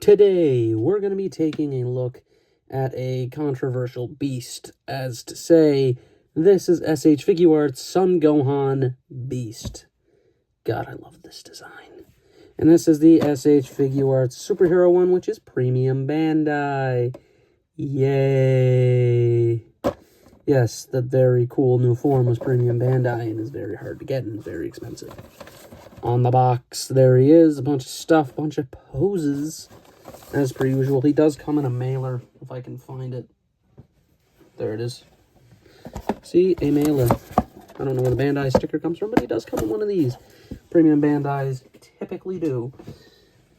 Today, we're going to be taking a look at a controversial beast, as to say, this is SH Figuarts Son Gohan Beast. God, I love this design. And this is the SH Figuarts Superhero one, which is Premium Bandai. Yay! Yes, the very cool new form was Premium Bandai and is very hard to get and very expensive. On the box, there he is, a bunch of stuff, a bunch of poses. As per usual, he does come in a mailer, if I can find it. There it is. See, a mailer. I don't know where the Bandai sticker comes from, but he does come in one of these. Premium Bandais typically do.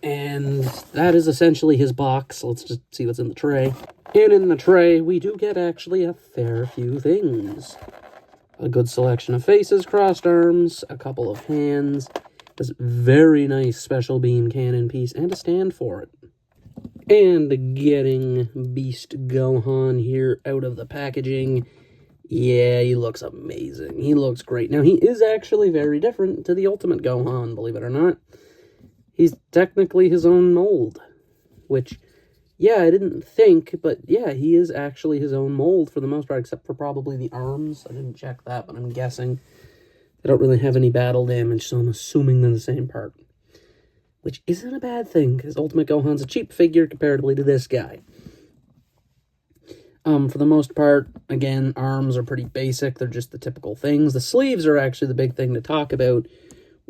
And that is essentially his box. Let's just see what's in the tray. And in the tray, we do get actually a fair few things. A good selection of faces, crossed arms, a couple of hands, this very nice special beam cannon piece, and a stand for it. And getting Beast Gohan here out of the packaging. Yeah, he looks amazing. He looks great. Now, he is actually very different to the Ultimate Gohan, believe it or not. He's technically his own mold. Which, yeah, I didn't think, but yeah, he is actually his own mold for the most part, except for probably the arms. I didn't check that, but I'm guessing they don't really have any battle damage, so I'm assuming they're the same part. Which isn't a bad thing, because Ultimate Gohan's a cheap figure comparatively to this guy. For the most part, again, arms are pretty basic. They're just the typical things. The sleeves are actually the big thing to talk about,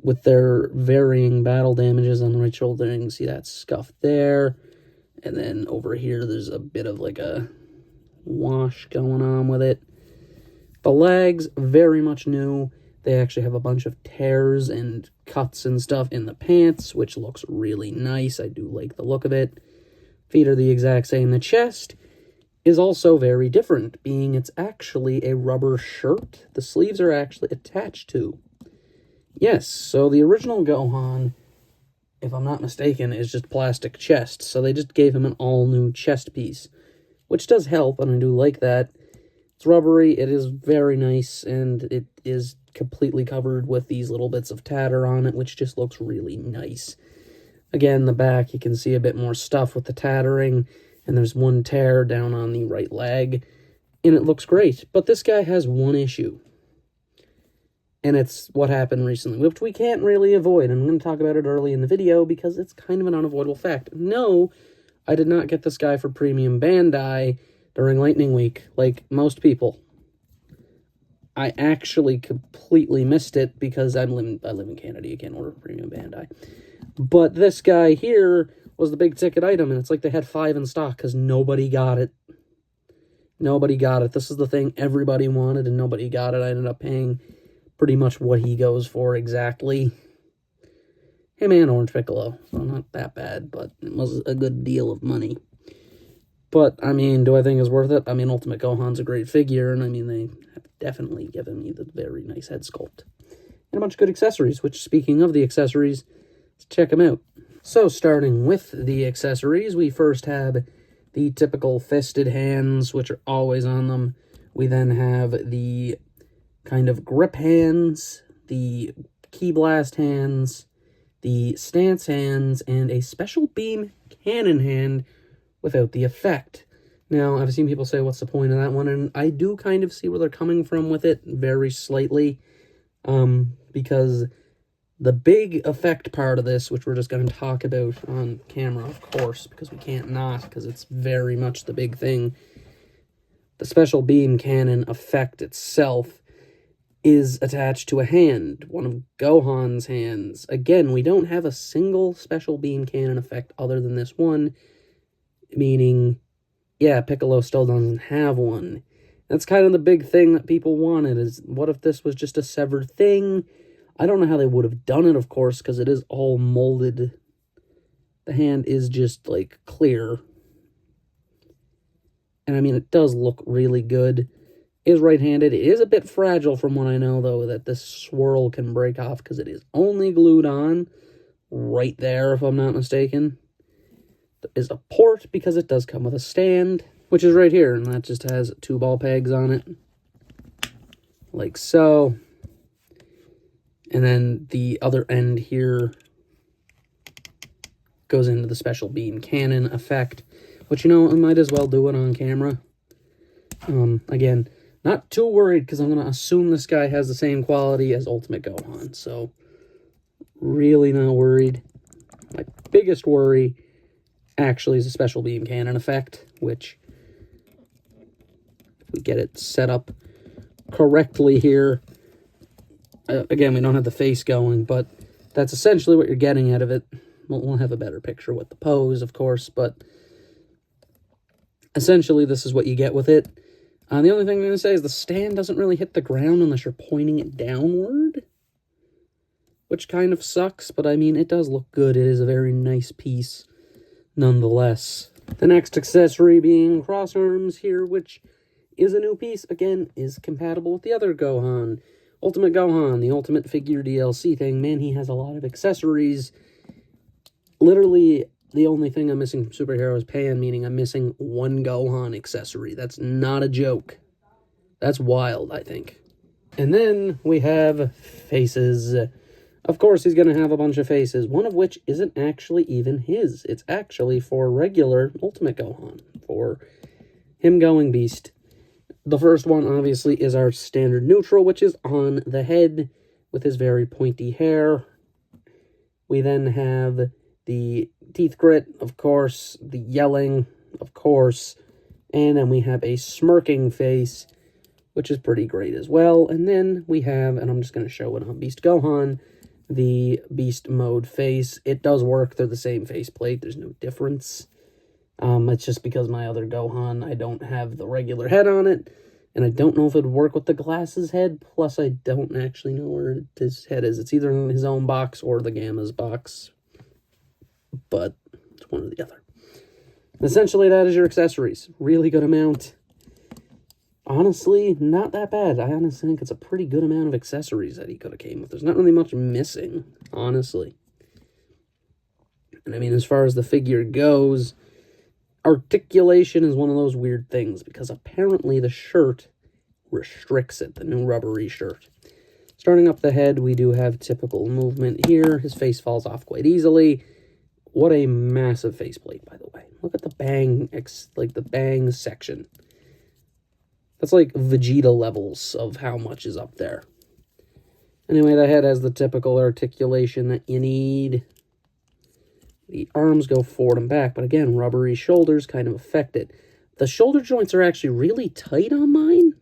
with their varying battle damages on the right shoulder. You can see that scuff there. And then over here, there's a bit of like a wash going on with it. The legs, very much new. They actually have a bunch of tears and cuts and stuff in the pants, which looks really nice. I do like the look of it. Feet are the exact same. The chest is also very different, being it's actually a rubber shirt. The sleeves are actually attached to. Yes, so the original Gohan, if I'm not mistaken, is just plastic chest. So they just gave him an all-new chest piece, which does help, and I do like that. It's rubbery, it is very nice, and it is completely covered with these little bits of tatter on it, which just looks really nice. Again, the back, you can see a bit more stuff with the tattering, and there's one tear down on the right leg, and it looks great. But this guy has one issue, and it's what happened recently, which we can't really avoid. I'm going to talk about it early in the video because it's kind of an unavoidable fact. No, I did not get this guy for Premium Bandai during Lightning Week, like most people. I actually completely missed it because I live in Canada. You can't order Premium Bandai. But this guy here was the big ticket item, and it's like they had 5 in stock because nobody got it. Nobody got it. This is the thing everybody wanted, and nobody got it. I ended up paying pretty much what he goes for exactly. Him and Orange Piccolo. So not that bad, but it was a good deal of money. But, I mean, do I think it's worth it? I mean, Ultimate Gohan's a great figure, and I mean, they have definitely given me the very nice head sculpt. And a bunch of good accessories, which, speaking of the accessories, let's check them out. So, starting with the accessories, we first have the typical fisted hands, which are always on them. We then have the kind of grip hands, the key blast hands, the stance hands, and a special beam cannon hand without the effect. Now, I've seen people say, what's the point of that one? And I do kind of see where they're coming from with it, very slightly. Because the big effect part of this, which we're just going to talk about on camera, of course, because we can't not, because it's very much the big thing. The special beam cannon effect itself is attached to a hand, one of Gohan's hands. Again, we don't have a single special beam cannon effect other than this one, meaning, yeah, Piccolo still doesn't have one. That's kind of the big thing that people wanted, is what if this was just a severed thing? I don't know how they would have done it, of course, because it is all molded. The hand is just, like, clear. And, I mean, it does look really good. It is right-handed. It is a bit fragile from what I know, though, that this swirl can break off, because it is only glued on right there, if I'm not mistaken. There is a port, because it does come with a stand, which is right here, and that just has 2 ball pegs on it, like so. And then the other end here goes into the special beam cannon effect, which, you know, I might as well do it on camera. Again, not too worried, because I'm going to assume this guy has the same quality as Ultimate Gohan, so really not worried. My biggest worry actually is a special beam cannon effect, which, if we get it set up correctly here, again, we don't have the face going, but that's essentially what you're getting out of it. We'll have a better picture with the pose, of course, but essentially this is what you get with it. The only thing I'm going to say is the stand doesn't really hit the ground unless you're pointing it downward, which kind of sucks, but I mean, it does look good. It is a very nice piece nonetheless. The next accessory being cross arms here, which is a new piece, again, is compatible with the other Gohan. Ultimate Gohan, the Ultimate Figure DLC thing, man, he has a lot of accessories. Literally, the only thing I'm missing from Superhero is Pan, meaning I'm missing one Gohan accessory. That's not a joke. That's wild, I think. And then we have faces. Of course, he's going to have a bunch of faces, one of which isn't actually even his. It's actually for regular Ultimate Gohan, for him going Beast. The first one, obviously, is our standard neutral, which is on the head with his very pointy hair. We then have the teeth grit, of course, the yelling, of course, and then we have a smirking face, which is pretty great as well. And then we have, and I'm just going to show it on Beast Gohan, the Beast Mode face. It does work. They're the same faceplate. There's no difference. It's just because my other Gohan, I don't have the regular head on it, and I don't know if it would work with the glasses head, plus I don't actually know where his head is. It's either in his own box or the Gamma's box, but it's one or the other. Essentially, that is your accessories. Really good amount. Honestly, not that bad. I honestly think it's a pretty good amount of accessories that he could have came with. There's not really much missing, honestly. And I mean, as far as the figure goes, articulation is one of those weird things, because apparently the shirt restricts it, the new rubbery shirt. Starting up the head, we do have typical movement here. His face falls off quite easily. What a massive faceplate, by the way. Look at the bang, like the bang section. That's like Vegeta levels of how much is up there. Anyway, the head has the typical articulation that you need. The arms go forward and back, but again, rubbery shoulders kind of affect it. The shoulder joints are actually really tight on mine.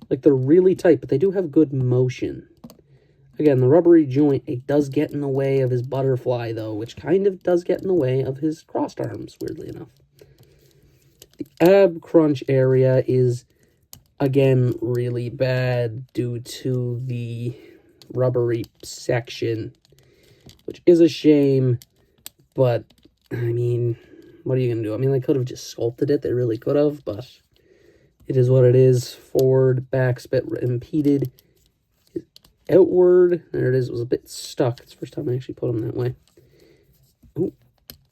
Like, they're really tight, but they do have good motion. Again, the rubbery joint, it does get in the way of his butterfly, though, which kind of does get in the way of his crossed arms, weirdly enough. The ab crunch area is, again, really bad due to the rubbery section, which is a shame. But, I mean, what are you going to do? I mean, they could have just sculpted it. They really could have, but it is what it is. Forward, back, spit impeded. Outward, there it is. It was a bit stuck. It's the first time I actually put him that way. Ooh,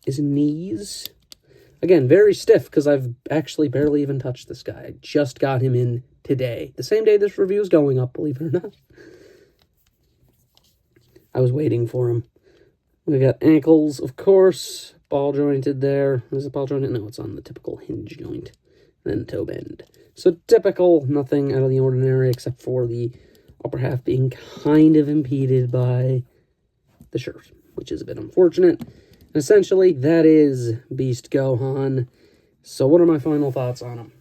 his knees. Again, very stiff, because I've actually barely even touched this guy. I just got him in today. The same day this review is going up, believe it or not. I was waiting for him. We got ankles, of course, ball jointed there. Is it ball jointed? No, it's on the typical hinge joint. And then toe bend. So typical, nothing out of the ordinary except for the upper half being kind of impeded by the shirt, which is a bit unfortunate. And essentially, that is Beast Gohan. So what are my final thoughts on him?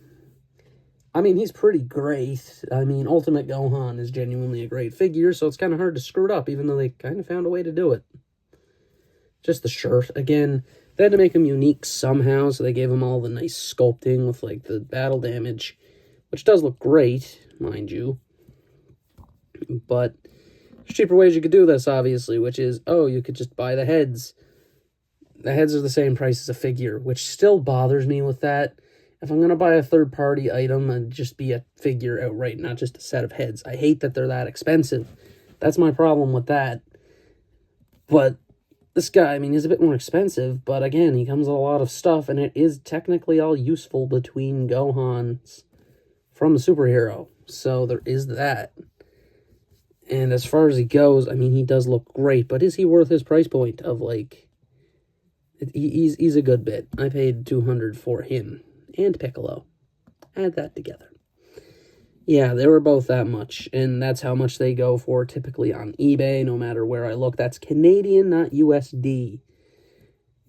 I mean, he's pretty great. I mean, Ultimate Gohan is genuinely a great figure, so it's kind of hard to screw it up, even though they kind of found a way to do it. Just the shirt. Again, they had to make him unique somehow, so they gave him all the nice sculpting with, like, the battle damage, which does look great, mind you. But there's cheaper ways you could do this, obviously, which is, oh, you could just buy the heads. The heads are the same price as a figure, which still bothers me with that. If I'm going to buy a third-party item, it'd just be a figure outright, not just a set of heads. I hate that they're that expensive. That's my problem with that. But this guy, I mean, he's a bit more expensive, but again, he comes with a lot of stuff, and it is technically all useful between Gohans from the superhero. So there is that. And as far as he goes, I mean, he does look great, but is he worth his price point of, like, He's a good bit. I paid $200 for him and Piccolo. Add that together. Yeah, they were both that much, and that's how much they go for typically on eBay, no matter where I look. That's Canadian, not USD.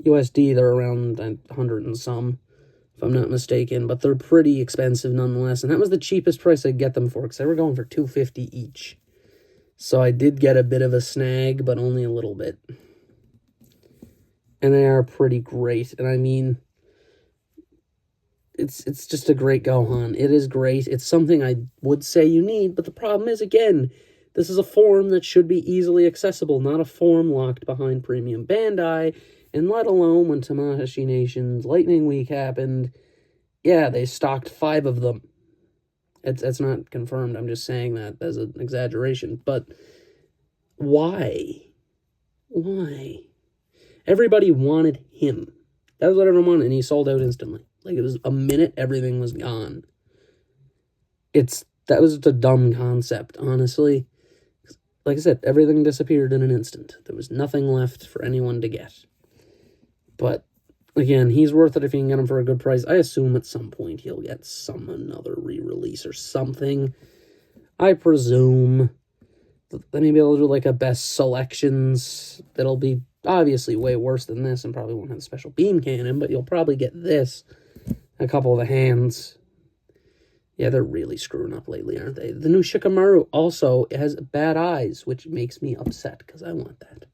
USD, they're around 100 and some, if I'm not mistaken, but they're pretty expensive nonetheless, and that was the cheapest price I'd get them for, because they were going for $250 each. So I did get a bit of a snag, but only a little bit. And they are pretty great, and I mean, it's just a great Gohan. It is great. It's something I would say you need, but the problem is, again, this is a form that should be easily accessible, not a form locked behind Premium Bandai, and let alone when Tamashii Nation's Lightning Week happened, yeah, they stocked 5 of them. It's not confirmed, I'm just saying that as an exaggeration, but why? Why? Everybody wanted him. That was what everyone wanted, and he sold out instantly. Like, it was a minute, everything was gone. That was just a dumb concept, honestly. Like I said, everything disappeared in an instant. There was nothing left for anyone to get. But, again, he's worth it if you can get him for a good price. I assume at some point he'll get another re-release or something. I presume that maybe they'll do, like, a best selections that'll be obviously way worse than this and probably won't have a special beam cannon, but you'll probably get this. A couple of the hands. Yeah, they're really screwing up lately, aren't they? The new Shikamaru also has bad eyes, which makes me upset, because I want that.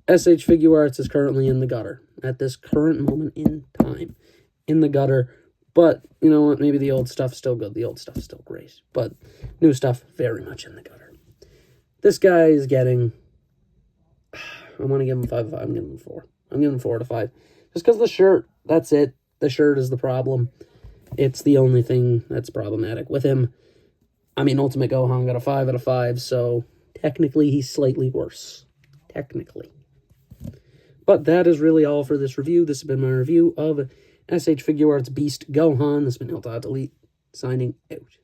SH Figuarts is currently in the gutter. At this current moment in time. In the gutter. But, you know what? Maybe the old stuff's still good. The old stuff's still great. But new stuff, very much in the gutter. This guy is getting... I want to give him 5 out of 5. I'm giving him 4. I'm giving him 4 out of 5. Just because of the shirt. That's it. The shirt is the problem. It's the only thing that's problematic with him. I mean, Ultimate Gohan got a 5 out of 5, so technically he's slightly worse. Technically. But that is really all for this review. This has been my review of SH Figuarts Beast Gohan. This has been Delete, signing out.